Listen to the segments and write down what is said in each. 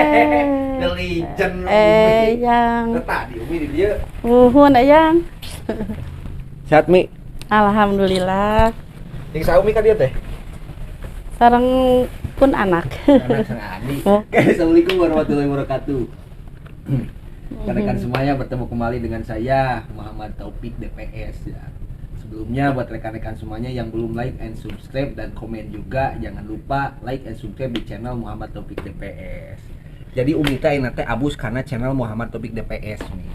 The legend yang tadi Umi di dia. Nuhun Ayang. Sehat Mi? Alhamdulillah. Yang saya Umi kan dia teh. Sareng pun anak. Anak sang adik. Assalamualaikum warahmatullahi wabarakatuh. Rekan semuanya, bertemu kembali dengan saya Muhammad Taufik DPS ya. Sebelumnya buat rekan-rekan semuanya yang belum like and subscribe dan komen juga, jangan lupa like and subscribe di channel Muhammad Taufik DPS. Jadi Umi teh nanti abus karena channel Muhammad Taufik DPS nih.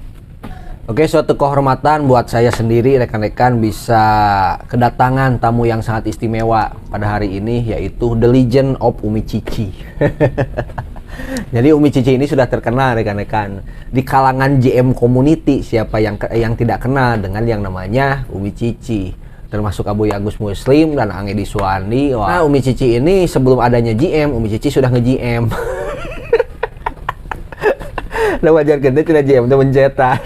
Oke, suatu kehormatan buat saya sendiri rekan-rekan bisa kedatangan tamu yang sangat istimewa pada hari ini, yaitu The Legend of Umi Cici. Jadi Umi Cici ini sudah terkenal rekan-rekan di kalangan JM community. Siapa yang tidak kenal dengan yang namanya Umi Cici, termasuk Abu Yagus Muslim dan Ange Diswandi. Nah, Umi Cici ini sebelum adanya JM, Umi Cici sudah nge-JM. Udah wajar gede tidak JM, udah mencetan.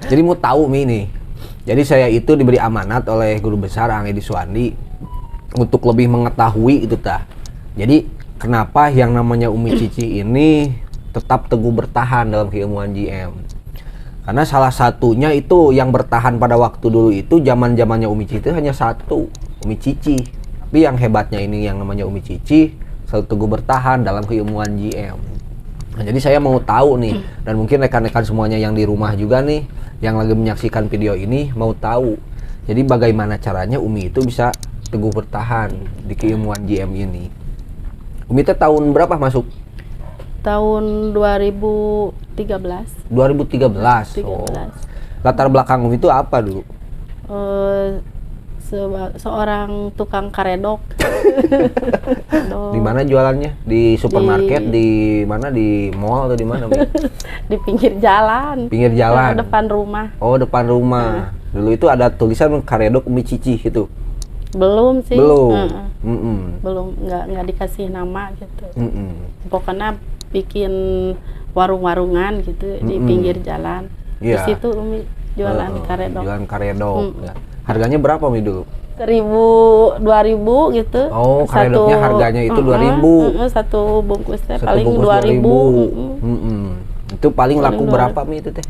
Jadi mau tahu Mi nih. Jadi saya itu diberi amanat oleh guru besar Ange Diswandi untuk lebih mengetahui itu tah. Jadi kenapa yang namanya Umi Cici ini tetap teguh bertahan dalam keilmuan JM? Karena salah satunya itu yang bertahan pada waktu dulu itu zaman-zamannya Umi Cici hanya satu, Umi Cici. Tapi yang hebatnya ini yang namanya Umi Cici selalu teguh bertahan dalam keilmuan JM. Nah, jadi saya mau tahu nih, dan mungkin rekan-rekan semuanya yang di rumah juga nih, yang lagi menyaksikan video ini mau tahu. Jadi bagaimana caranya Umi itu bisa teguh bertahan di keilmuan JM ini? Umi teh tahun berapa masuk? Tahun 2013. 2013. Oh. Latar belakang Umi itu apa dulu? Seorang tukang karedok. Di mana jualannya? Di supermarket, di mana? Di mall atau di mana? Di pinggir jalan. Pinggir jalan. Depan rumah. Oh, depan rumah. Dulu itu ada tulisan karedok Umi Cici gitu. Belum sih. Belum. Belum, nggak dikasih nama gitu. Pokoknya bikin warung-warungan gitu di pinggir jalan. Di situ Umi jualan karedok. Jualan karedok. Ya. Harganya berapa Mi dulu? 1.000, 2.000 gitu. Oh, karedoknya harganya itu 2.000. Satu bungkusnya paling bungkus 2.000. Itu paling laku berapa Mi itu teh?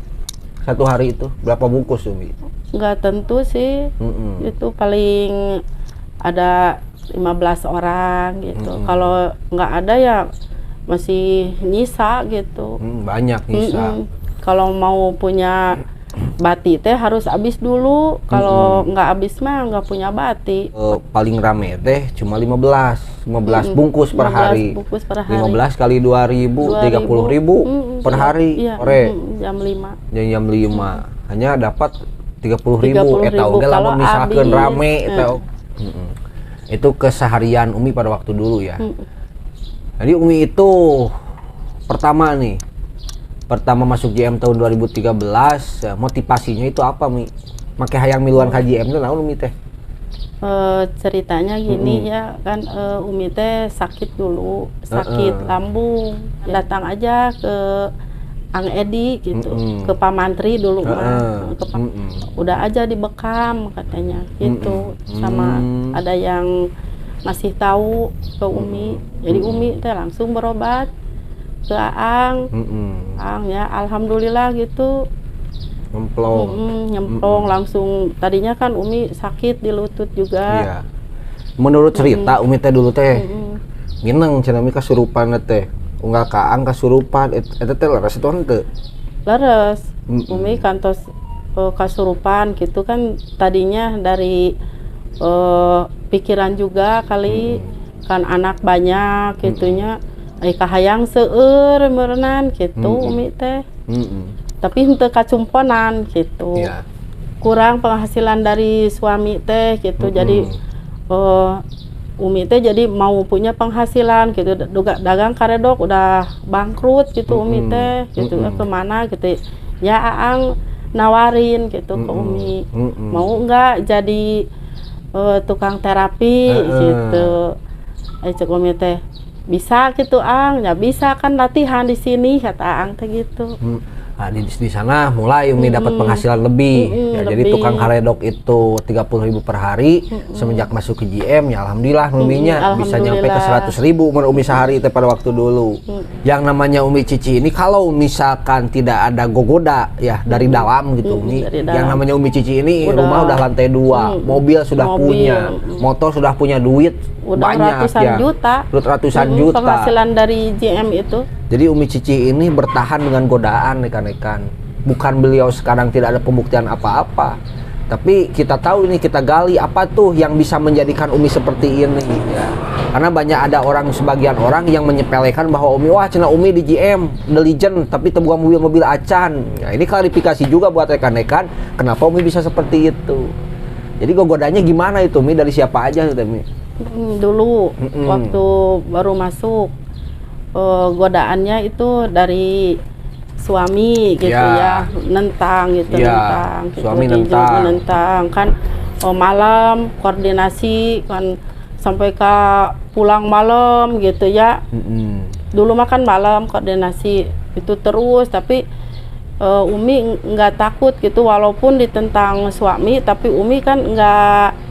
Satu hari itu berapa bungkus tuh Mi? Nggak tentu sih. Itu paling ada 15 orang gitu. Kalau nggak ada ya masih nyisa gitu. Banyak nyisa. Kalau mau punya bati teh harus habis dulu. Kalau nggak habis mah nggak punya bati. Paling rame teh cuma 15 bungkus per hari. 15 kali 2.000, 30.000 per hari. Iya, sore. Jam 5. Jam 5. Hanya dapat 30.000. Eta oge lamun misalkeun rame eta. Itu keseharian Umi pada waktu dulu ya. Jadi Umi itu pertama masuk JM tahun 2013, motivasinya itu apa Mi? Make hayang miluan ka JM itu naon Umi teh? Ceritanya gini ya kan, Umi teh sakit dulu, sakit lambung. Datang aja ke Ang Edi gitu, ke Pak Mantri dulu mah. Udah aja dibekam katanya gitu. Sama ada yang masih tahu ke Umi. Jadi Umi teh langsung berobat ke Ang. Ang ya alhamdulillah gitu. Nyemplung langsung. Tadinya kan Umi sakit di lutut juga. Iya. Menurut cerita Umi teh dulu teh mineng cenah mi kasurupan teh. Unggal ka Ang kasurupan eta teh leres itu henteu? Leres. Umi kantos kasurupan gitu kan, tadinya dari pikiran juga kali kan anak banyak gitunya. Kahayang seueur meureunan gitu Umi teh. Tapi henteu kacumponan gitu. Kurang penghasilan dari suami teh gitu. Jadi Umi teh jadi mau punya penghasilan gitu. Dagang karedok udah bangkrut gitu Umi teh gitu. Kemana gitu. Ya Aang nawarin gitu ke Umi. Mau enggak jadi tukang terapi gitu. Cek Umi teh, bisa gitu Ang, ya bisa kan latihan di sini kata Ang teh gitu. Nah, di sana mulai Umi dapat penghasilan lebih. Ya, jadi lebih. tukang karedok itu 30.000 per hari. Semenjak masuk ke GM ya alhamdulillah Uminya bisa nyampe ke 100.000 Umi sehari itu pada waktu dulu. Yang namanya Umi Cici ini kalau misalkan tidak ada gogoda ya dari dalam gitu Umi. Yang namanya Umi Cici ini rumah udah lantai 2, mobil sudah punya, motor sudah punya, duit udah banyak ratusan ya. juta. Ratusan juta. Penghasilan dari GM itu. Jadi Umi Cici ini bertahan dengan godaan rekan-rekan. Bukan beliau sekarang tidak ada pembuktian apa-apa, tapi kita tahu ini, kita gali apa tuh yang bisa menjadikan Umi seperti ini ya. Karena banyak ada sebagian orang yang menyepelekan bahwa Umi, wah cina Umi di GM, The Legend, tapi tebuah mobil-mobil acan. Ya, ini klarifikasi juga buat rekan-rekan kenapa Umi bisa seperti itu. Jadi godanya gimana itu Umi, dari siapa aja itu Umi? Dulu waktu baru masuk godaannya itu dari suami gitu ya, nentang gitu, nentang gitu, suami nentang kan malam koordinasi kan sampai ke pulang malam gitu ya. Dulu makan malam koordinasi itu terus, tapi Umi nggak takut gitu walaupun ditentang suami, tapi Umi kan nggak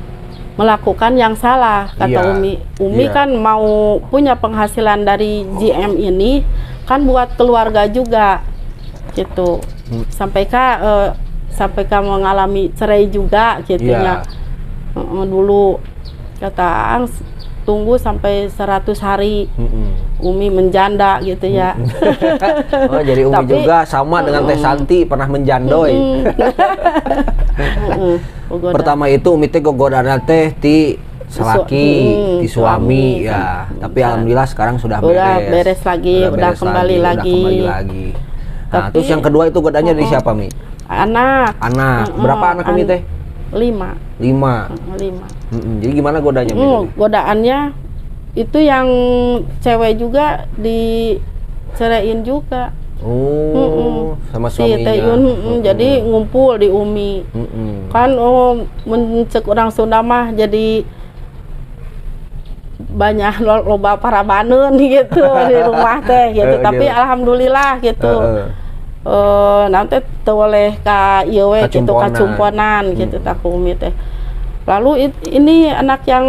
melakukan yang salah, kata Umi kan mau punya penghasilan dari GM ini kan buat keluarga juga gitu. Sampai mengalami cerai juga gitu ya. Dulu kata Ang tunggu sampai 100 hari Umi menjanda gitu ya. Oh, jadi Umi juga sama dengan Teh Santi pernah menjandoi. Pertama itu Umi teh gogodana teh ti selaki, ti suami ya. Tapi alhamdulillah sekarang sudah beres lagi, udah kembali lagi. Nah, terus yang kedua itu godanya dari siapa Mi? Anak. Berapa anak Umi teh? 5. Jadi gimana godanya Mi? Godaannya itu yang cewek juga diceraiin juga. Sama suaminya. Jadi ngumpul di Umi. Kan mencek orang Sunda mah jadi banyak loba parabaneun gitu di rumah teh gitu. Tapi alhamdulillah gitu. Nanti boleh ka ieu we gitu kacumponan gitu tak Umi teh. Lalu ini anak yang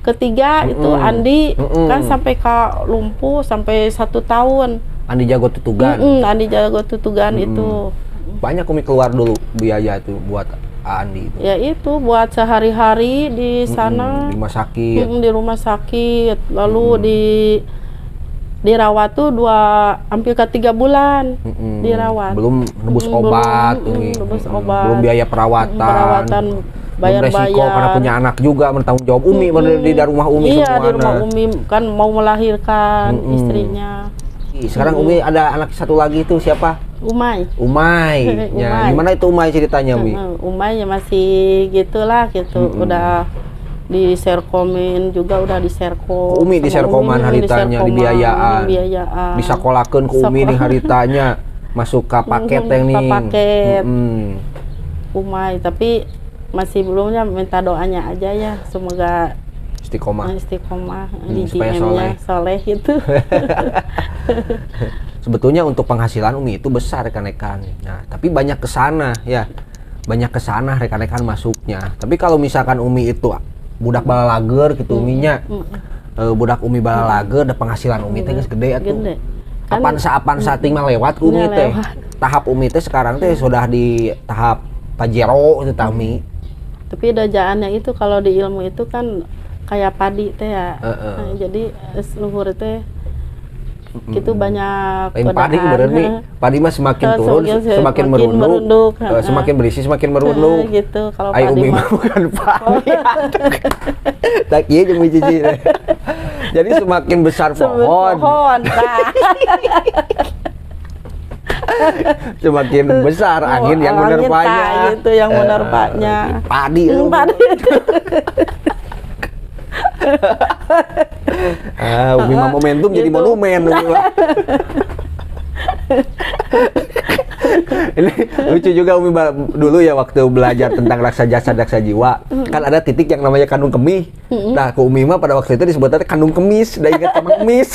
ketiga itu Andi kan sampai ke lumpuh sampai 1 tahun. Andi Jago Tutugan. Andi Jago Tutugan itu. Banyak Umi keluar dulu biaya itu buat Andi itu. Ya itu buat sehari-hari di sana. Di rumah sakit. Di rumah sakit. Lalu dirawat tuh hampir ke 3 bulan dirawat. Belum nebus obat, belum biaya perawatan. Bayar resiko karena punya anak juga bertanggung jawab Umi di rumah Umi semua. Iya, di rumah Umi kan mau melahirkan istrinya. Sekarang Umi ada anak satu lagi itu siapa? Umay. Ya, gimana itu Umay ceritanya Umi? Umay ya masih gitulah gitu. Udah di serkomin juga, udah di serkom. Umi di serkoman haritanya, dibiayaan. Disekolakeun ke Umi di haritanya. Masuk ke paket nih. Paket. Umay, tapi masih belumnya minta doanya aja ya, semoga istiqomah di GM-nya soleh itu. Sebetulnya untuk penghasilan Umi itu besar rekan-rekan. Nah, tapi banyak kesana ya, rekan-rekan masuknya. Tapi kalau misalkan Umi itu budak balalager gitu Uminya, budak Umi balalager, ada penghasilan Umi teh geus gede atuh. Apaan sating mah lewat Umi teh. Tahap Umi teh sekarang teh sudah di tahap pajero itu Umi. Tapi dajaannya itu kalau di ilmu itu kan kayak padi teh ya. Nah, jadi luhur teh gitu banyak padi bener padi mah semakin turun semakin merunduk, semakin berisi semakin merunduk gitu. Kalau padi mah bukan padi. Tak ieu jeung Cici. Jadi semakin besar pohon. Semakin besar angin yang menerpanya gitu, yang menerpanya padi. Umi mah momentum gitu. Jadi monumen. Ini lucu juga Umi dulu ya waktu belajar tentang raksa jasad raksa jiwa. Kan ada titik yang namanya kandung kemih. Nah, ke Umi mah pada waktu itu disebutnya kandung kemis, udah ingat sama kemis.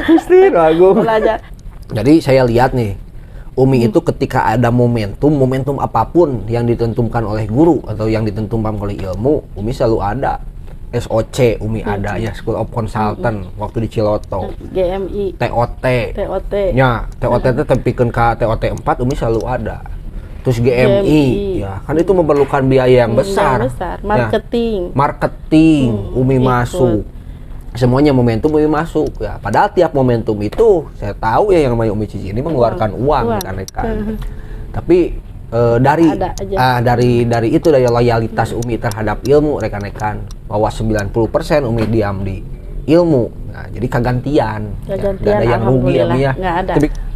Gusti Agung. Belajar. Jadi saya lihat nih, Umi itu ketika ada momentum apapun yang ditentukan oleh guru atau yang ditentukan oleh ilmu, Umi selalu ada. SOC Umi ada ya, School of Consultant waktu di Ciloto. GMI. TOT. TOT. Ya, TOT itu tempikeun ka TOT 4 Umi selalu ada. Terus GMI, ya kan itu memerlukan biaya yang besar. Marketing. Ya, marketing Umi masuk. Semuanya momentum Umi masuk ya. Padahal tiap momentum itu saya tahu ya yang namanya Umi Cici ini mengeluarkan uang rekan-rekan. Tapi dari itu dari loyalitas Umi terhadap ilmu rekan-rekan, bahwa 90% Umi diam di ilmu. Nah, jadi kagantian. Gak ada yang rugi ya, Umi ya.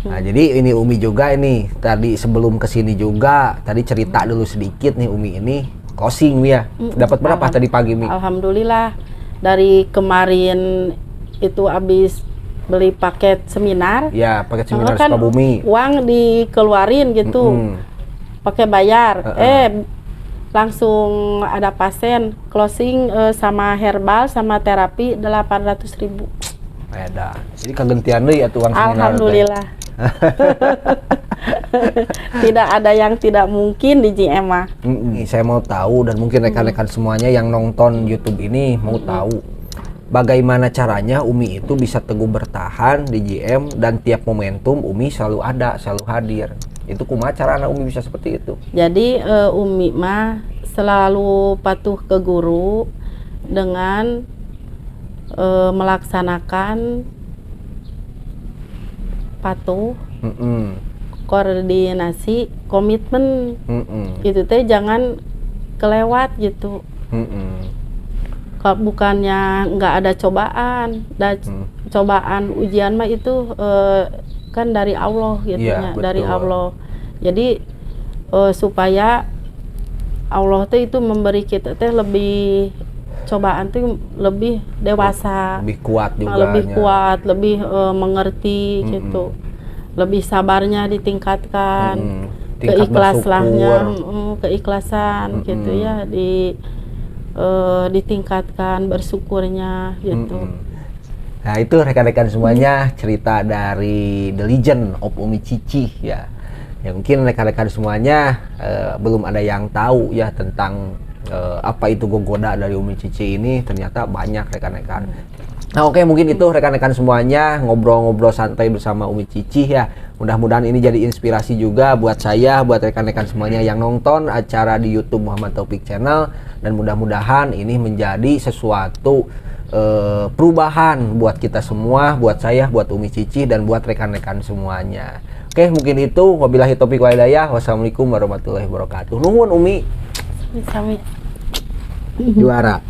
Nah, jadi ini Umi juga ini tadi sebelum kesini juga tadi cerita dulu sedikit nih Umi ini closing Umi ya. Dapat berapa tadi pagi Umi? Alhamdulillah dari kemarin itu habis beli paket seminar. Ya, paket seminar kan Sukabumi. Uang dikeluarin gitu. Pakai bayar. Langsung ada pasien closing sama herbal sama terapi 800.000. Ada. Jadi kagentian deui atuh uang seminar. Alhamdulillah. Tidak ada yang tidak mungkin di JM. Saya mau tahu dan mungkin rekan-rekan semuanya yang nonton YouTube ini mau tahu bagaimana caranya Umi itu bisa teguh bertahan di JM dan tiap momentum Umi selalu ada, selalu hadir. Itu kumaha cara anak Umi bisa seperti itu? Jadi Umi mah selalu patuh ke guru dengan melaksanakan patuh, koordinasi, komitmen, itu teh jangan kelewat gitu. Kalau bukannya nggak ada cobaan, cobaan ujian mah itu kan dari Allah gitu ya, dari Allah. Jadi supaya Allah tuh itu memberi kita teh lebih cobaan tuh lebih dewasa, lebih kuat juga, lebih mengerti gitu, lebih sabarnya ditingkatkan, keikhlasan gitu ya ditingkatkan, bersyukurnya gitu. Nah itu rekan-rekan semuanya cerita dari The Legend of Umi Cici ya. Ya mungkin rekan-rekan semuanya belum ada yang tahu ya tentang apa itu gogoda dari Umi Cici ini, ternyata banyak rekan-rekan. Nah oke, mungkin itu rekan-rekan semuanya ngobrol-ngobrol santai bersama Umi Cici ya. Mudah-mudahan ini jadi inspirasi juga buat saya, buat rekan-rekan semuanya yang nonton acara di YouTube Muhammad Taufik Channel, dan mudah-mudahan ini menjadi sesuatu perubahan buat kita semua, buat saya, buat Umi Cici, dan buat rekan-rekan semuanya. Oke, mungkin itu. Wabillahi taufiq wal hidayah. Wassalamualaikum warahmatullahi wabarakatuh. Nuhun Umi. Sami. Juara.